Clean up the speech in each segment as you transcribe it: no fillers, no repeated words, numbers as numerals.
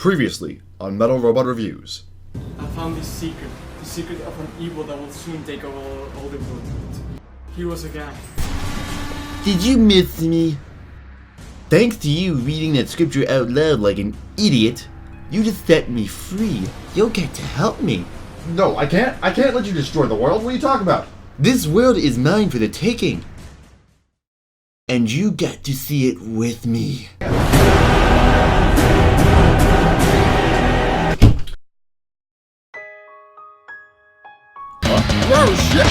Previously on Metal Robot Reviews. I found the secret of an evil that will soon take over all the world. He was a guy. Did you miss me? Thanks to you reading that scripture out loud like an idiot, you just set me free. You'll get to help me. No, I can't let you destroy the world. What are you talking about? This world is mine for the taking. And you get to see it with me. Whoa, shit!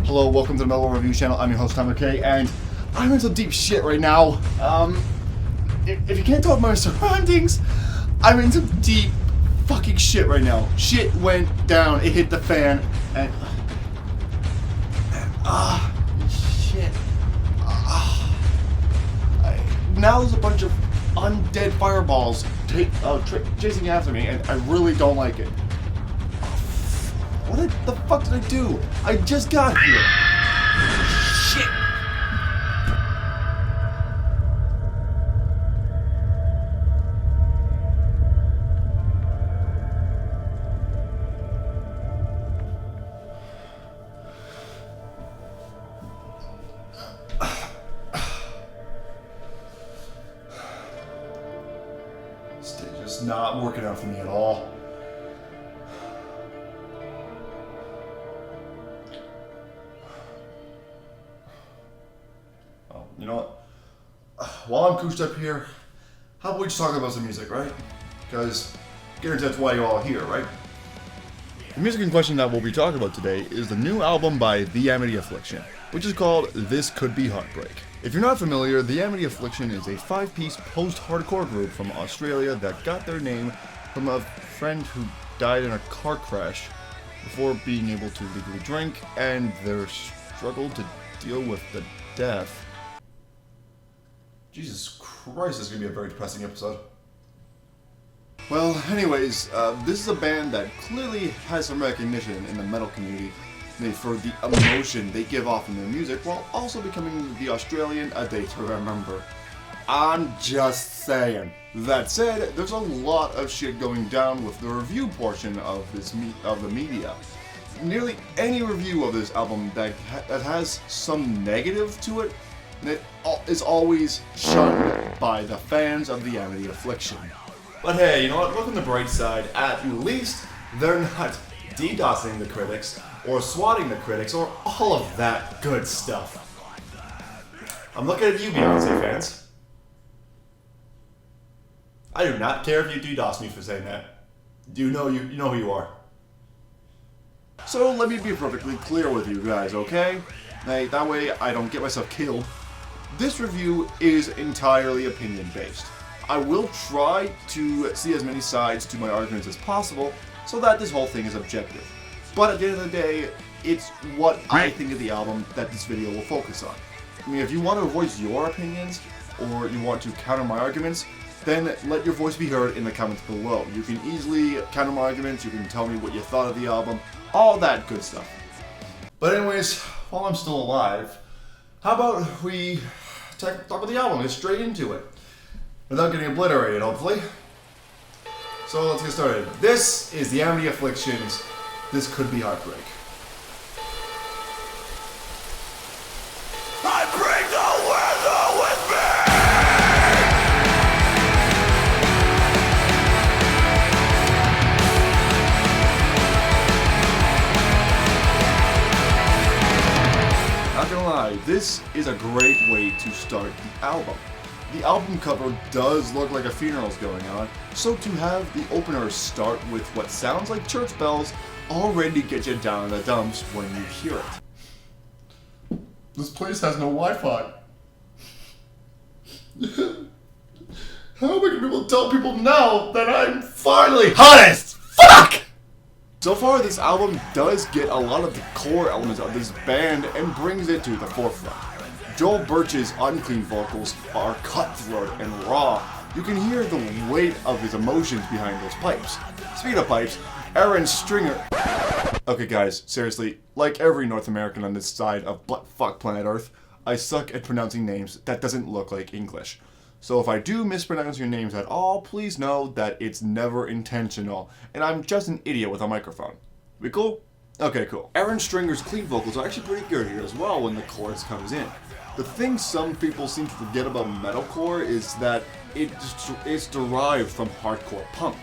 Hello, welcome to the Metal Review channel. I'm your host, Tyler K, and I'm in some deep shit right now. If you can't tell my surroundings, I'm in some deep fucking shit right now. Shit went down, it hit the fan, and shit. Now there's a bunch of undead fireballs chasing after me, and I really don't like it. What the fuck did I do? I just got here. Shit. This day just not working out for me at all. You know what? While I'm cooched up here, how about we just talk about some music, right? Because guarantee that's why you're all here, right? The music in question that we'll be talking about today is the new album by The Amity Affliction, which is called This Could Be Heartbreak. If you're not familiar, The Amity Affliction is a 5-piece post-hardcore group from Australia that got their name from a friend who died in a car crash before being able to legally drink, and their struggle to deal with the death. Jesus Christ, this is going to be a very depressing episode. Well, anyways, this is a band that clearly has some recognition in the metal community for the emotion they give off in their music, while also becoming the Australian a day to remember. I'm just saying. That said, there's a lot of shit going down with the review portion of the media. Nearly any review of this album that has some negative to it, it is always shunned by the fans of the Amity Affliction. But hey, you know what? Look on the bright side. At least they're not DDoSing the critics, or swatting the critics, or all of that good stuff. I'm looking at you, Beyonce fans. I do not care if you DDoS me for saying that. You know who you are. So let me be perfectly clear with you guys, okay? Hey, that way I don't get myself killed. This review is entirely opinion-based. I will try to see as many sides to my arguments as possible so that this whole thing is objective. But at the end of the day, it's what I think of the album that this video will focus on. I mean, if you want to voice your opinions, or you want to counter my arguments, then let your voice be heard in the comments below. You can easily counter my arguments, you can tell me what you thought of the album, all that good stuff. But anyways, while I'm still alive, how about we talk about the album, get straight into it, without getting obliterated, hopefully. So let's get started. This is the Amity Affliction's This Could Be Heartbreak. I break the weather with me! Not gonna lie, this is a great way to start the album. The album cover does look like a funeral's going on, so to have the opener start with what sounds like church bells already get you down in the dumps when you hear it. This place has no Wi-Fi. How am I gonna be able to tell people now that I'm finally hot as fuck? So far, this album does get a lot of the core elements of this band and brings it to the forefront. Joel Birch's unclean vocals are cutthroat and raw. You can hear the weight of his emotions behind those pipes. Speaking of pipes, Aaron Stringer... Okay guys, seriously, like every North American on this side of butt-fuck planet Earth, I suck at pronouncing names that doesn't look like English. So if I do mispronounce your names at all, please know that it's never intentional, and I'm just an idiot with a microphone. We cool? Okay, cool. Aaron Stringer's clean vocals are actually pretty good here as well when the chorus comes in. The thing some people seem to forget about metalcore is that it's derived from hardcore punk,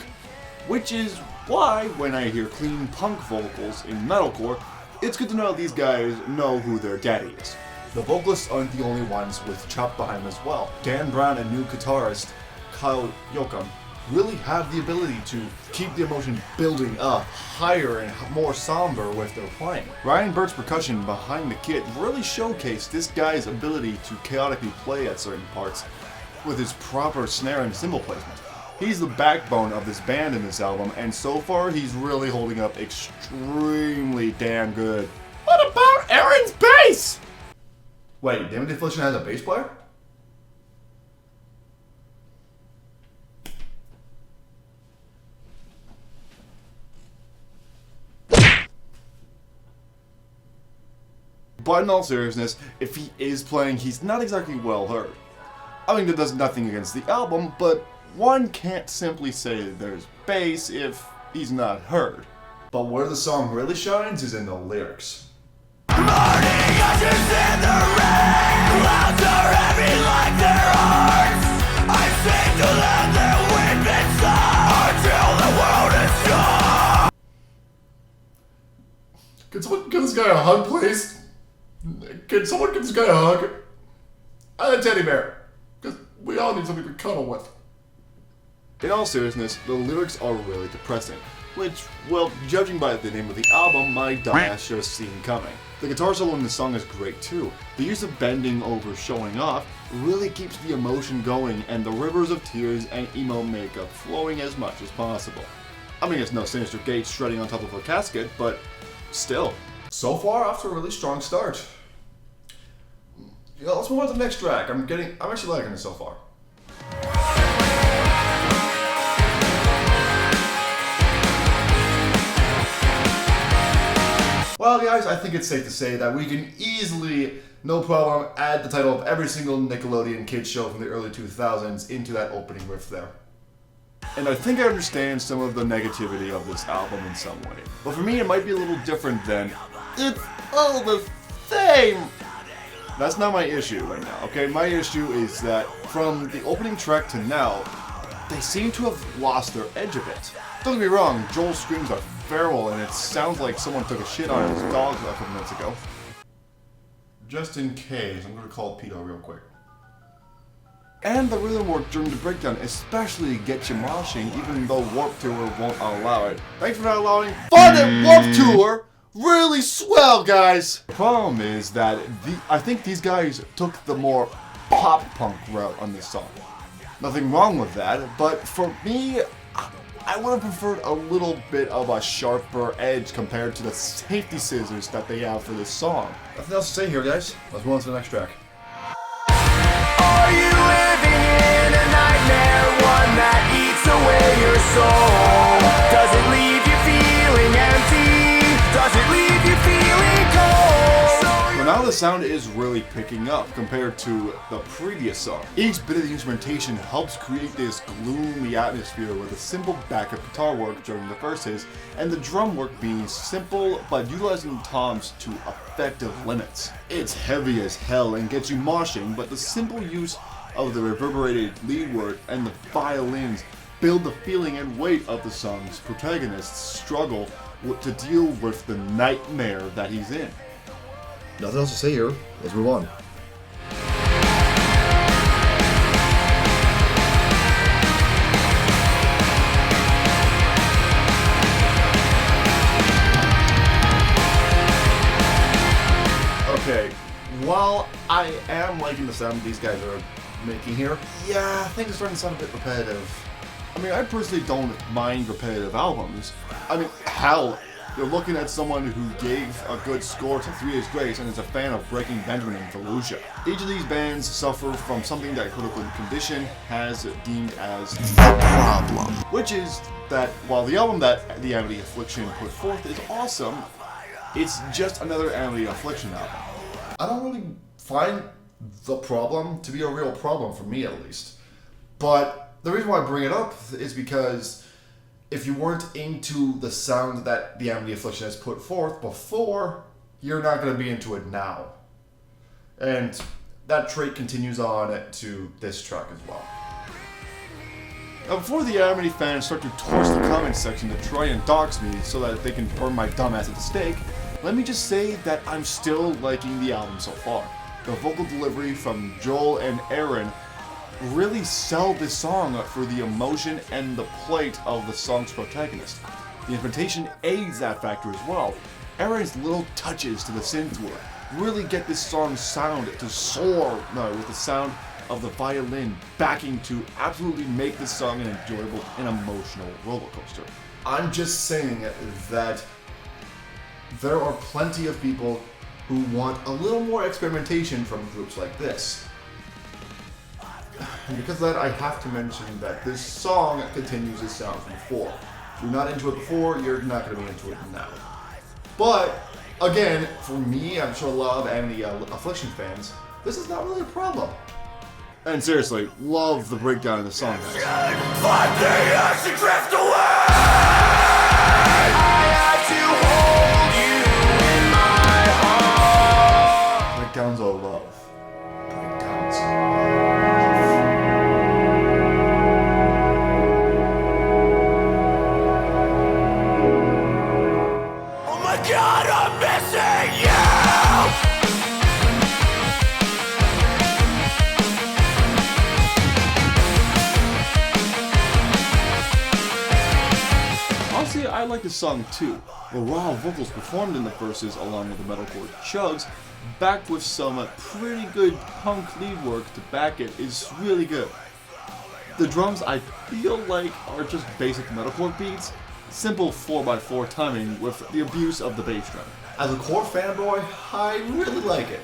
which is why when I hear clean punk vocals in metalcore, it's good to know these guys know who their daddy is. The vocalists aren't the only ones with chop behind them as well. Dan Brown and new guitarist Kyle Yoakum really have the ability to keep the emotion building up higher and more somber with their playing. Ryan Burt's percussion behind the kit really showcased this guy's ability to chaotically play at certain parts with his proper snare and cymbal placement. He's the backbone of this band in this album, and so far he's really holding up extremely damn good. What about Aaron's bass? Wait, Amity Affliction has a bass player? But in all seriousness, if he is playing, he's not exactly well heard. I mean, that does nothing against the album, but one can't simply say that there's bass if he's not heard. But where the song really shines is in the lyrics. Can someone give this guy a hug, please? Can someone give this guy a hug? And a teddy bear. Because we all need something to cuddle with. In all seriousness, the lyrics are really depressing. Which, well, judging by the name of the album, my dumbass should have seen coming. The guitar solo in the song is great too. The use of bending over showing off really keeps the emotion going and the rivers of tears and emo makeup flowing as much as possible. I mean, it's no Sinister Gates shredding on top of a casket, but still. So far, off to a really strong start. Yeah, let's move on to the next track. I'm actually liking it so far. Well guys, I think it's safe to say that we can easily, no problem, add the title of every single Nickelodeon kids show from the early 2000s into that opening riff there. And I think I understand some of the negativity of this album in some way. But for me it might be a little different than, it's all the same! That's not my issue right now, okay? My issue is that from the opening track to now, they seem to have lost their edge a bit. Don't get me wrong, Joel's screams are feral and it sounds like someone took a shit on his dog a couple minutes ago. Just in case, I'm gonna call Peter real quick. And the rhythm work during the breakdown, especially to get you moshing, even though Warped Tour won't allow it. Thanks for not allowing fun at Warped Tour! Really swell, guys! The problem is that I think these guys took the more pop-punk route on this song. Nothing wrong with that, but for me, I would have preferred a little bit of a sharper edge compared to the safety scissors that they have for this song. Nothing else to say here, guys. Let's move on to the next track. Are you living in a nightmare, one that eats away your soul? Does it leave you feeling empty? Does it leave you feeling cold? Well, now the sound is really picking up compared to the previous song. Each bit of the instrumentation helps create this gloomy atmosphere with a simple backup guitar work during the verses, and the drum work being simple but utilizing toms to effective limits. It's heavy as hell and gets you moshing, but the simple use of the reverberated lead work and the violins build the feeling and weight of the song's protagonist's struggle to deal with the nightmare that he's in. Nothing else to say here. Let's move on. Okay, while I am liking the sound these guys are making here, yeah, things are starting to sound a bit repetitive. I mean, I personally don't mind repetitive albums. I mean, hell, You're looking at someone who gave a good score to 3 Days Grace and is a fan of Breaking Benjamin and Fallujah. Each of these bands suffer from something that Critical Condition has deemed as the problem. Which is that while the album that the Amity Affliction put forth is awesome, it's just another Amity Affliction album. I don't really find the problem to be a real problem for me, at least. But the reason why I bring it up is because if you weren't into the sound that the Amity Affliction has put forth before, you're not going to be into it now. And that trait continues on to this track as well. Now, before the Amity fans start to torch the comment section to try and dox me so that they can burn my dumbass at the stake, let me just say that I'm still liking the album so far. The vocal delivery from Joel and Aaron really sell this song for the emotion and the plight of the song's protagonist. The instrumentation aids that factor as well. Aaron's little touches to the synth work really get this song's sound to soar with the sound of the violin backing to absolutely make this song an enjoyable and emotional roller coaster. I'm just saying that there are plenty of people who want a little more experimentation from groups like this. And because of that, I have to mention that this song continues its sound from before. If you're not into it before, you're not going to be into it now. But, again, for me, I'm sure a lot of Amity Affliction fans, this is not really a problem. And seriously, love the breakdown of the song. Breakdowns of love. Breakdowns. Oh my God, I'm missing you! Honestly, I like this song too. The raw vocals performed in the verses along with the metalcore chugs, backed with some pretty good punk lead work to back it, is really good. The drums, I feel like, are just basic metalcore beats, simple 4x4 timing with the abuse of the bass drum. As a core fanboy, I really like it.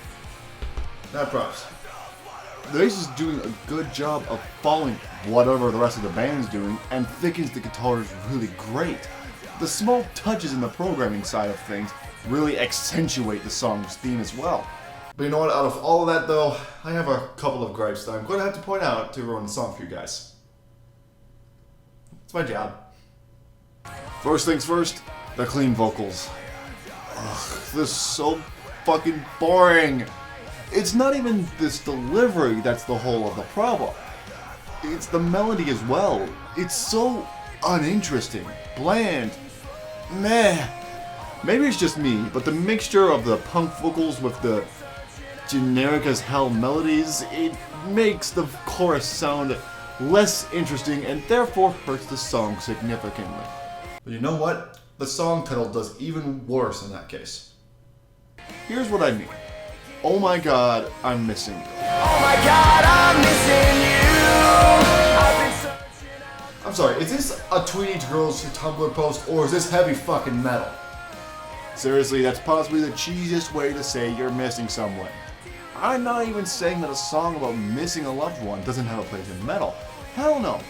Not props. The bass is doing a good job of following whatever the rest of the band's doing and thickens the guitars really great. The small touches in the programming side of things really accentuate the song's theme as well. But you know what, out of all of that though, I have a couple of gripes that I'm going to have to point out to ruin the song for you guys. It's my job. First things first, the clean vocals. Ugh, this is so fucking boring. It's not even this delivery that's the whole of the problem. It's the melody as well. It's so uninteresting, bland, meh. Maybe it's just me, but the mixture of the punk vocals with the generic as hell melodies, it makes the chorus sound less interesting and therefore hurts the song significantly. But you know what? The song title does even worse in that case. Here's what I mean. Oh my God, I'm missing you. Oh my God, I'm missing you. I've been I'm sorry, is this a Teenage Girls Tumblr post or is this heavy fucking metal? Seriously, that's possibly the cheesiest way to say you're missing someone. I'm not even saying that a song about missing a loved one doesn't have a place in metal. Hell no.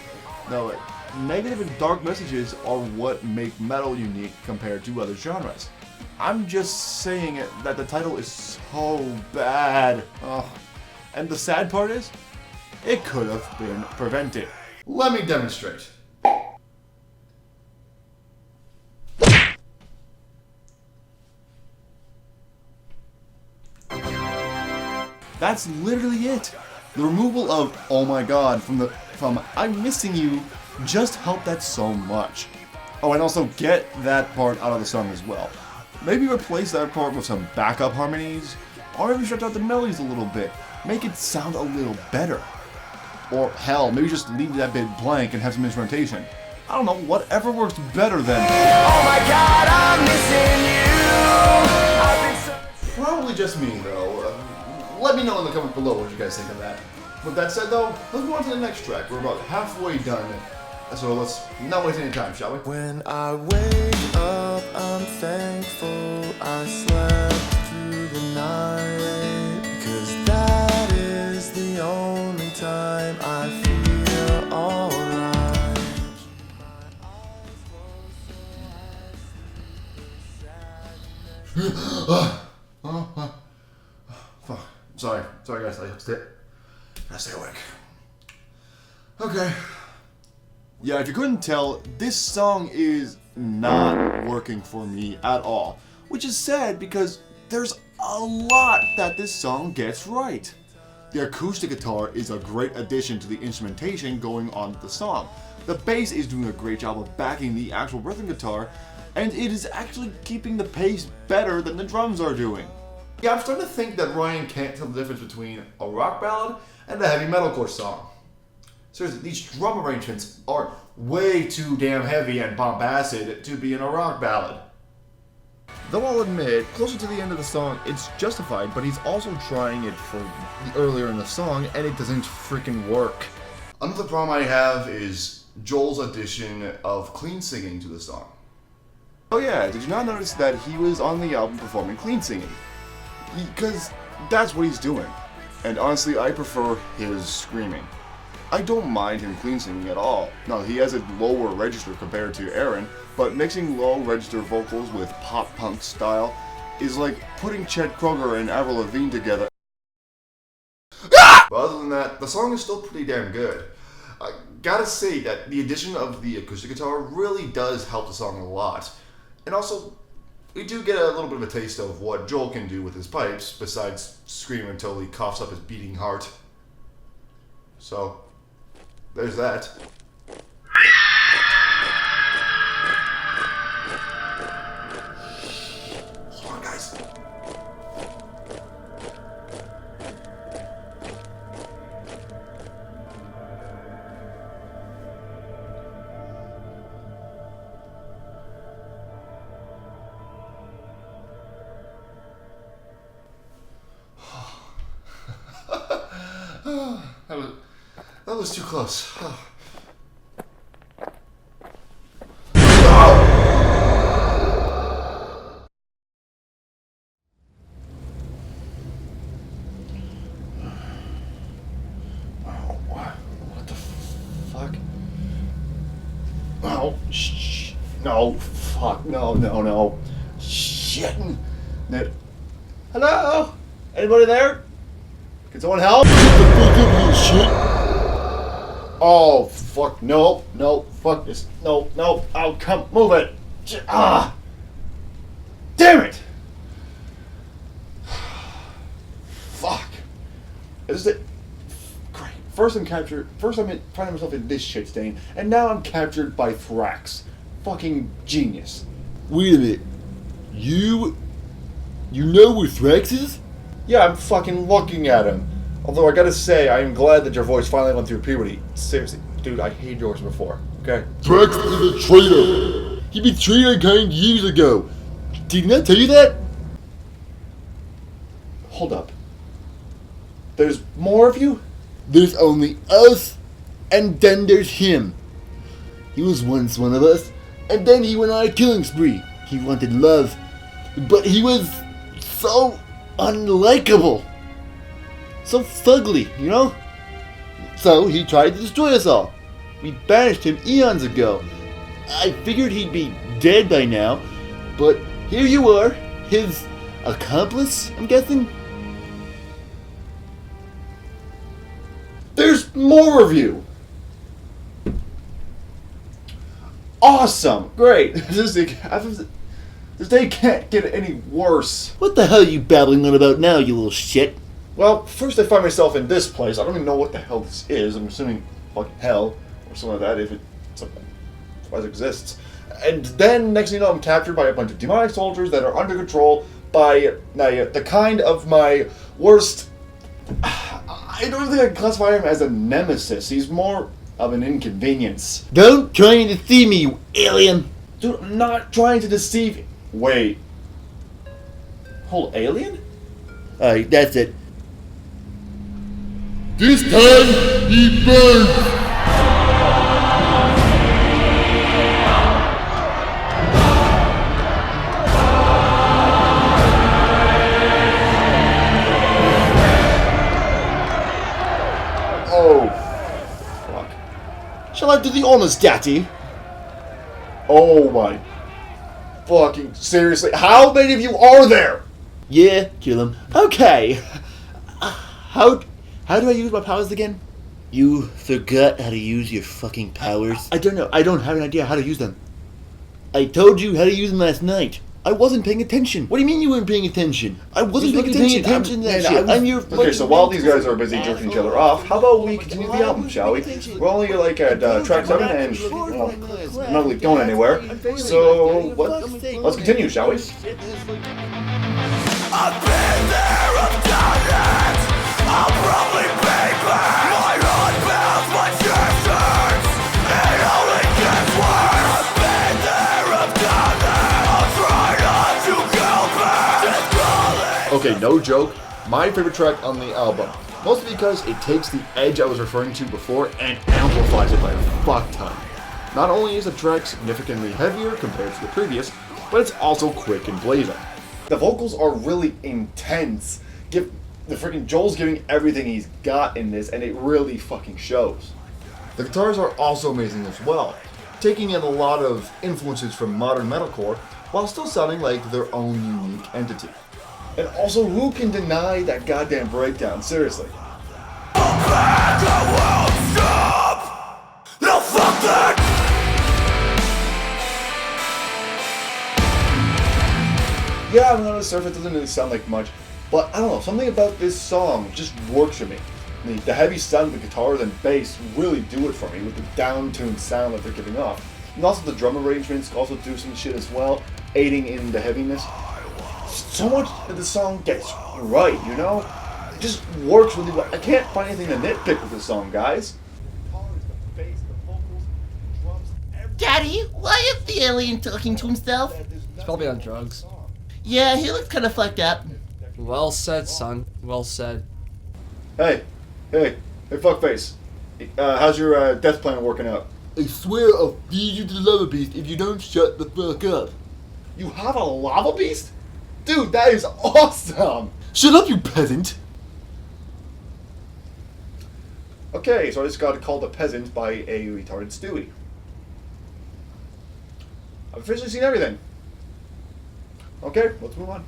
No, negative and dark messages are what make metal unique compared to other genres. I'm just saying that the title is so bad. Ugh. And the sad part is, it could have been prevented. Let me demonstrate. That's literally it. The removal of "Oh my God" from "I'm missing you" just helped that so much. Oh, and also get that part out of the song as well. Maybe replace that part with some backup harmonies, or maybe stretch out the melodies a little bit. Make it sound a little better. Or hell, maybe just leave that bit blank and have some instrumentation. I don't know, whatever works better than Oh my God, I'm missing you. I've been so probably just me though. Let me know in the comments below what you guys think of that. With that said though, let's move on to the next track. We're about halfway done. So let's not waste any time, shall we? When I wake up up, I'm thankful I slept through the night, 'cause that is the only time I feel alright. Fuck. Sorry guys, I gotta stay awake. Okay. Yeah, if you couldn't tell, this song is not working for me at all. Which is sad because there's a lot that this song gets right. The acoustic guitar is a great addition to the instrumentation going on with the song. The bass is doing a great job of backing the actual rhythm guitar, and it is actually keeping the pace better than the drums are doing. Yeah, I'm starting to think that Ryan can't tell the difference between a rock ballad and a heavy metalcore song. Seriously, these drum arrangements are way too damn heavy and bombastic to be in a rock ballad. Though I'll admit, closer to the end of the song, it's justified, but he's also trying it for earlier in the song, and it doesn't freaking work. Another problem I have is Joel's addition of clean singing to the song. Oh yeah, did you not notice that he was on the album performing clean singing? Because that's what he's doing. And honestly, I prefer his screaming. I don't mind him clean singing at all. Now, he has a lower register compared to Aaron, but mixing low register vocals with pop punk style is like putting Chet Kroger and Avril Lavigne together. But other than that, the song is still pretty damn good. I gotta say that the addition of the acoustic guitar really does help the song a lot. And also, we do get a little bit of a taste of what Joel can do with his pipes, besides screaming until he coughs up his beating heart. So, there's that. Hold on, guys. That was too close. What the fuck? Oh, shh. No, fuck. No. Shit. Hello? Anybody there? Can someone help? Get the fuck up here, shit. Oh, fuck. No. Fuck this. No. Oh, come. Move it. Ah. Damn it. Fuck. Is this it? Great. First I'm finding myself in this shit stain, and now I'm captured by Thrax. Fucking genius. Wait a minute. You know where Thrax is? Yeah, I'm fucking looking at him. Although I gotta say, I am glad that your voice finally went through puberty. Seriously, dude, I hated yours before, okay? Thrax is a traitor. He betrayed our kind years ago. Did he not tell you that? Hold up. There's more of you? There's only us, and then there's him. He was once one of us, and then he went on a killing spree. He wanted love, but he was so unlikable. So fugly, you know? So he tried to destroy us all. We banished him eons ago. I figured he'd be dead by now, but here you are, his accomplice, I'm guessing? There's more of you! Awesome! Great! This day can't get any worse. What the hell are you babbling on about now, you little shit? Well, first I find myself in this place. I don't even know what the hell this is. I'm assuming fucking hell or something like that, if it otherwise exists. And then next thing you know, I'm captured by a bunch of demonic soldiers that are under control by the kind of my worst. I don't think I can classify him as a nemesis. He's more of an inconvenience. Don't try and deceive me, you alien. Dude, I'm not trying to deceive. Wait. Whole alien? Alright, that's it. This time, he burns! Shall I do the honors, Daddy? Oh my fucking seriously, how many of you are there? Yeah, kill him. Okay. How do I use my powers again? You forgot how to use your fucking powers? I don't know. I don't have an idea how to use them. I told you how to use them last night. I wasn't paying attention. What do you mean you weren't paying attention? I wasn't paying attention to that shit. I'm your Okay, so while these guys are busy jerking each other off, how about we continue the album, shall we? We're only like at track 7 and well, we're not really going anywhere. So let's continue, shall we? I've been there, I've done it. I'll probably pay back. My heart bounds, my chest hurts. It only gets worse. I've been there, I've done it. I'll try not to go back. Just call it. Okay, no joke, my favorite track on the album. Mostly because it takes the edge I was referring to before and amplifies it by a fuck ton. Not only is the track significantly heavier compared to the previous, but it's also quick and blazing. The vocals are really intense. The freaking Joel's giving everything he's got in this, and it really fucking shows. The guitars are also amazing as well, taking in a lot of influences from modern metalcore, while still sounding like their own unique entity. And also, who can deny that goddamn breakdown? Seriously. Back, I won't stop. No, fuck that. Yeah, on the surface, it doesn't really sound like much, but I don't know, something about this song just works for me. The heavy sound of the guitars and bass really do it for me with the down-tuned sound that they're giving off. And also the drum arrangements also do some shit as well, aiding in the heaviness. So much that the song gets right, you know? It just works really well. I can't find anything to nitpick with this song, guys. Daddy, why is the alien talking to himself? He's probably on drugs. Yeah, he looks kind of fucked up. Well said, son. Well said. Hey, fuckface. How's your death plan working out? I swear I'll feed you to the lava beast if you don't shut the fuck up. You have a lava beast? Dude, that is awesome! Shut up, you peasant! Okay, so I just got called a peasant by a retarded Stewie. I've officially seen everything. Okay, let's move on.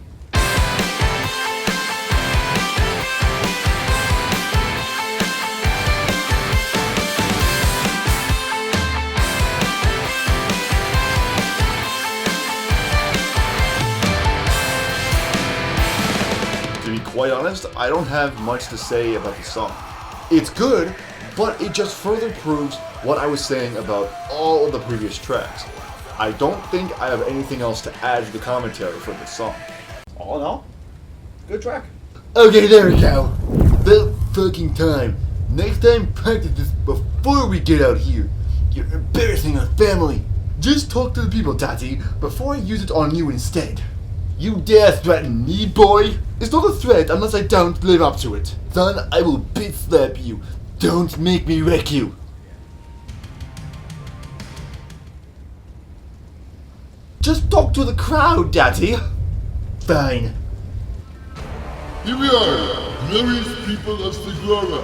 To be quite honest, I don't have much to say about the song. It's good, but it just further proves what I was saying about all of the previous tracks. I don't think I have anything else to add to the commentary for this song. All in all, good track. Okay, there we go. About fucking time. Next time, practice this before we get out here. You're embarrassing our family. Just talk to the people, Daddy, before I use it on you instead. You dare threaten me, boy? It's not a threat unless I don't live up to it. Son, I will bitch slap you. Don't make me wreck you. Just talk to the crowd, Daddy. Fine. Here we are, glorious people of Segura.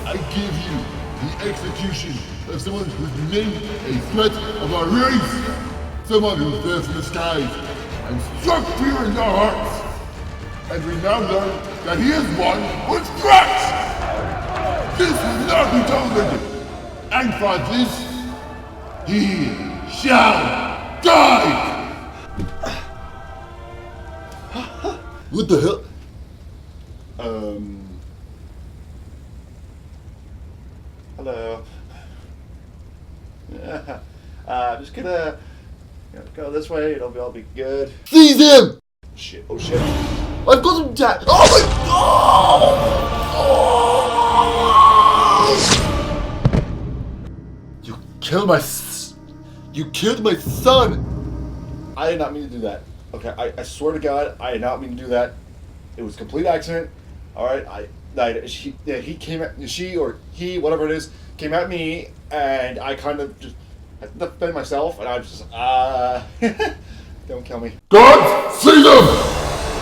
I give you the execution of someone who's made a threat of our race. Someone who fell from the skies and struck fear in your hearts. And we now learn that he is one with threats. This will not be tolerated. And for this, he shall die. What the hell? Hello. I'm just gonna go this way. It'll all be good. Seize him! Shit! Oh shit! I've got him, Dad! Oh my god! You killed my son! I did not mean to do that. Okay, I swear to God, I did not mean to do that. It was a complete accident. All right, he came at she or he, whatever it is, came at me, and I kind of just had to defend myself, and I was just don't kill me. God, seize him!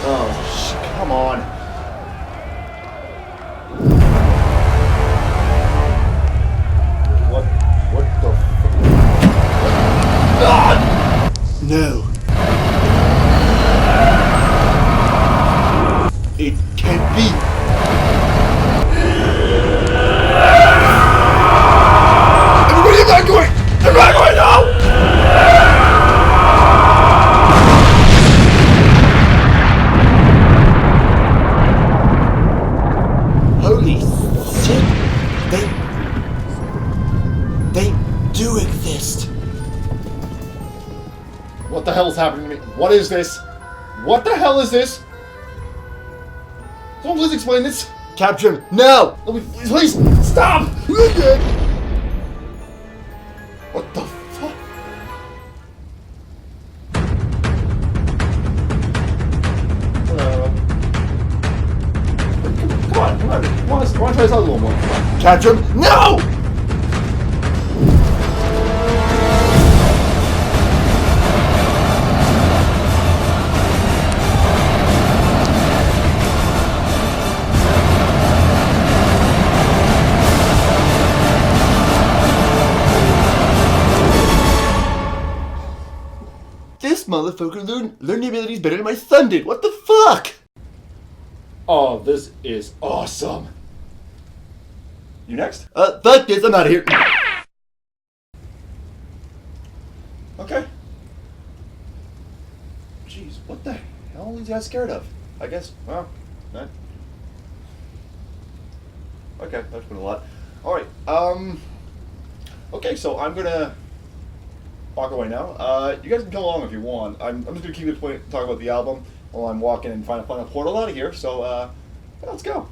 Oh, shit, come on. What They do exist. What the hell is happening to me? What is this? What the hell is this? Someone please explain this. Capture him. No! Please stop! What the fuck? Come on. I want to try this out a little more. Come on. Capture him. No! This motherfucker learned the abilities better than my son did. What the fuck? Oh, this is awesome. You next? Fuck this. I'm out of here. Okay. Jeez, what the hell are these guys scared of? I guess, well, that... Okay, that's been a lot. Alright, okay, so I'm gonna walk away now. You guys can come along if you want. I'm just gonna keep this point, talk about the album while I'm walking and trying to find a portal out of here, so, yeah, let's go.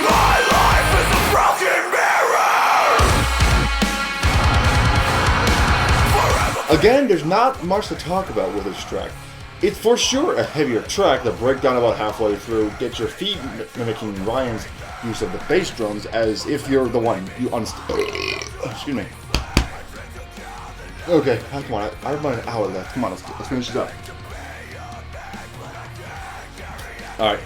My life is a broken mirror. Again, there's not much to talk about with this track. It's for sure a heavier track. The breakdown about halfway through gets your feet mimicking Ryan's use of the bass drums as if you're the one you excuse me. Okay, come on. I have about an hour left. Come on, let's finish this up. Alright.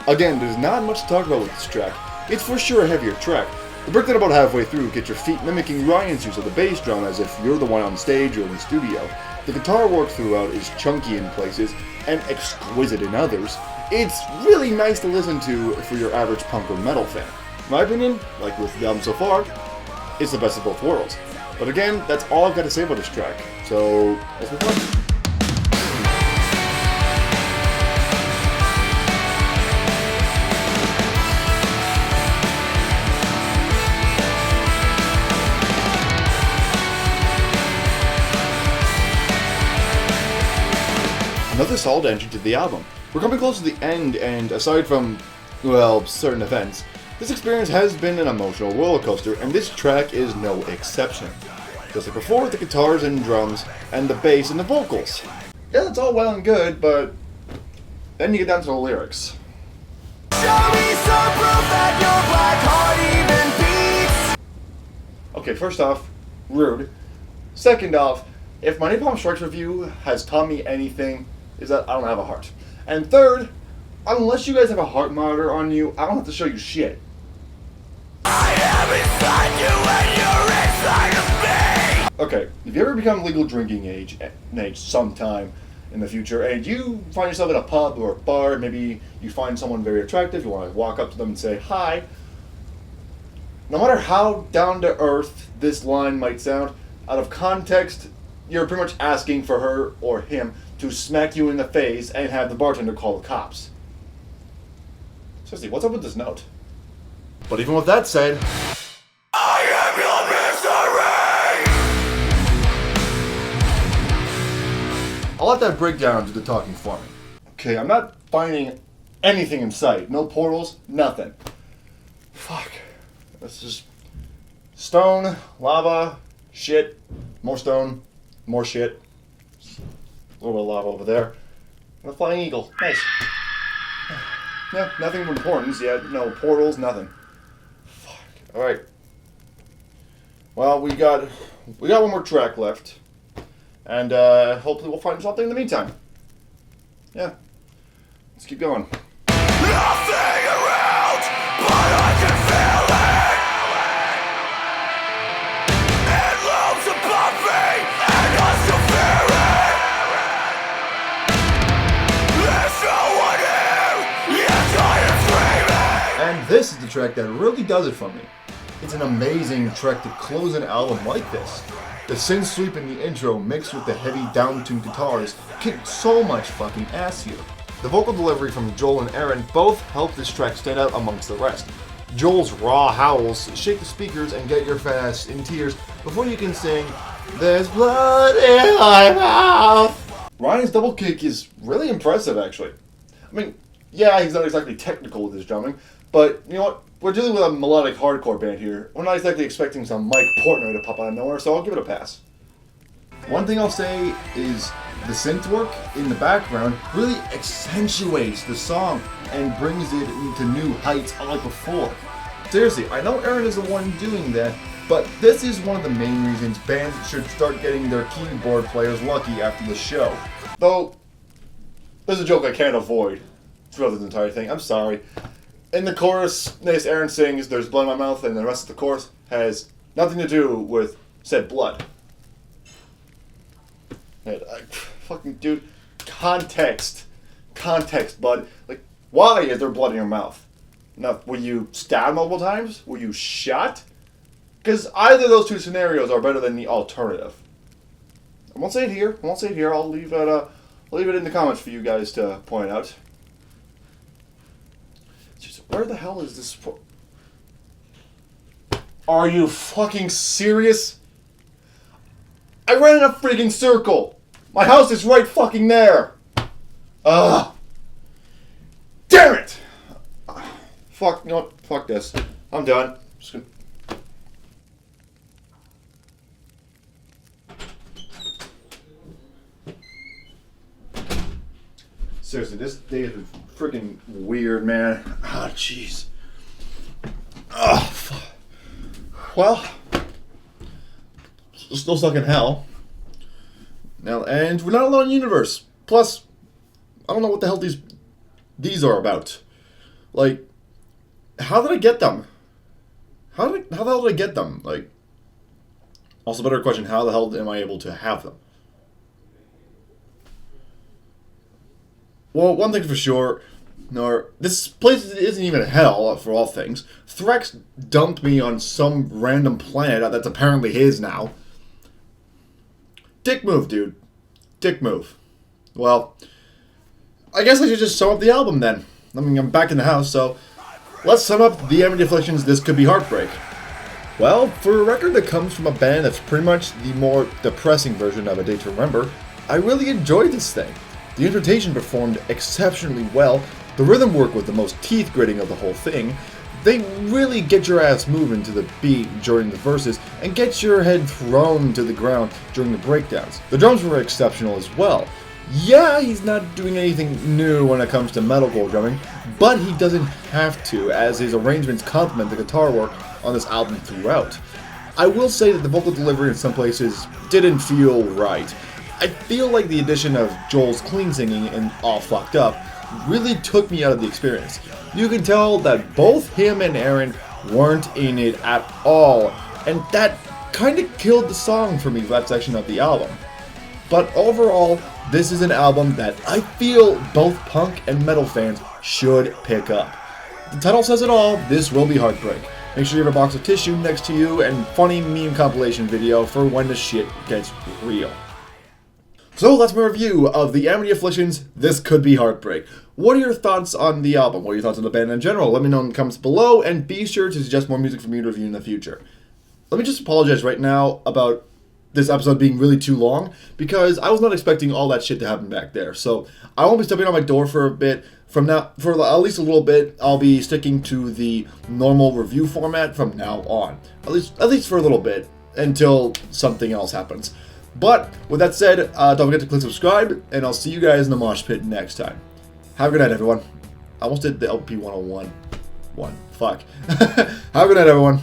Again, there's not much to talk about with this track. It's for sure a heavier track. The breakdown about halfway through gets your feet mimicking Ryan's use of the bass drum as if you're the one on stage or in the studio. The guitar work throughout is chunky in places and exquisite in others. It's really nice to listen to for your average punk or metal fan. In my opinion, like with the album so far, it's the best of both worlds. But again, that's all I've got to say about this track. So, let's move on. Another solid entry to the album. We're coming close to the end, and aside from, well, certain events, this experience has been an emotional roller coaster, and this track is no exception. Just like before with the guitars and drums, and the bass and the vocals. Yeah, that's all well and good, but then you get down to the lyrics. Show me some proof that your black heart even beats. Okay, first off, rude. Second off, if my Napalm Strikes review has taught me anything, is that I don't have a heart. And third, unless you guys have a heart monitor on you, I don't have to show you shit. I am inside you and you're inside of me. Okay, if you ever become legal drinking age sometime in the future, and you find yourself at a pub or a bar, maybe you find someone very attractive, you want to walk up to them and say hi, no matter how down to earth this line might sound, out of context, you're pretty much asking for her or him to smack you in the face and have the bartender call the cops. Seriously, what's up with this note? But even with that said, I am your misery. I'll let that breakdown do the talking for me. Okay, I'm not finding anything in sight. No portals, nothing. Fuck. This is stone, lava, shit, more stone, more shit. A little bit of lava over there. And a flying eagle. Nice. Yeah, nothing of importance yet. No portals, nothing. Fuck. Alright. Well, we got one more track left. And hopefully we'll find something in the meantime. Yeah. Let's keep going. Nothing around, but I can feel it. It looms above me, and I still fear it. There's no one here, yet I am screaming. And this is the track that really does it for me. It's an amazing track to close an album like this. The synth sweep in the intro mixed with the heavy down-tuned guitars kicked so much fucking ass here. The vocal delivery from Joel and Aaron both helped this track stand out amongst the rest. Joel's raw howls shake the speakers and get your fat ass in tears before you can sing, "There's blood in my mouth." Ryan's double kick is really impressive, actually. I mean, yeah, he's not exactly technical with his drumming, but you know what? We're dealing with a melodic hardcore band here. We're not exactly expecting some Mike Portnoy to pop out of nowhere, so I'll give it a pass. One thing I'll say is the synth work in the background really accentuates the song and brings it into new heights unlike before. Seriously, I know Aaron is the one doing that, but this is one of the main reasons bands should start getting their keyboard players lucky after the show. Though, there's a joke I can't avoid throughout this entire thing. I'm sorry. In the chorus, Aaron sings, "There's blood in my mouth," and the rest of the chorus has nothing to do with said blood. And fucking dude, context, bud. Like, why is there blood in your mouth? Now, were you stabbed multiple times? Were you shot? Because either of those two scenarios are better than the alternative. I won't say it here. I'll leave it in the comments for you guys to point out. Where the hell is this for? Are you fucking serious? I ran in a freaking circle. My house is right fucking there. Damn it. Fuck, you know what? Fuck this. I'm done. Just gonna... Seriously, this day is freaking weird, man. Ah, jeez. Well, still stuck in hell. Now, and we're not alone in the universe. Plus, I don't know what the hell these are about. Like, how did I get them? How the hell did I get them? Like, also better question, how the hell am I able to have them? Well, one thing for sure, this place isn't even hell, for all things. Threx dumped me on some random planet that's apparently his now. Dick move, dude. Dick move. Well, I guess I should just sum up the album then. I mean, I'm back in the house, so let's sum up the Amity Affliction's This Could Be Heartbreak. Well, for a record that comes from a band that's pretty much the more depressing version of A Day to Remember, I really enjoyed this thing. The instrumentation performed exceptionally well, the rhythm work was the most teeth-gritting of the whole thing. They really get your ass moving to the beat during the verses and get your head thrown to the ground during the breakdowns. The drums were exceptional as well. Yeah, he's not doing anything new when it comes to metalcore drumming, but he doesn't have to, as his arrangements complement the guitar work on this album throughout. I will say that the vocal delivery in some places didn't feel right. I feel like the addition of Joel's clean singing and All Fucked Up really took me out of the experience. You can tell that both him and Aaron weren't in it at all, and that kind of killed the song for me for that section of the album. But overall, this is an album that I feel both punk and metal fans should pick up. The title says it all, this will be Heartbreak. Make sure you have a box of tissue next to you and funny meme compilation video for when the shit gets real. So that's my review of the Amity Affliction's This Could Be Heartbreak. What are your thoughts on the album? What are your thoughts on the band in general? Let me know in the comments below, and be sure to suggest more music for me to review in the future. Let me just apologize right now about this episode being really too long, because I was not expecting all that shit to happen back there. So I won't be stepping on my door for a bit. From now, for at least a little bit, I'll be sticking to the normal review format from now on. At least for a little bit, until something else happens. But with that said, don't forget to click subscribe, and I'll see you guys in the mosh pit next time. Have a good night, everyone. I almost did the LP 101. Fuck. Have a good night, everyone.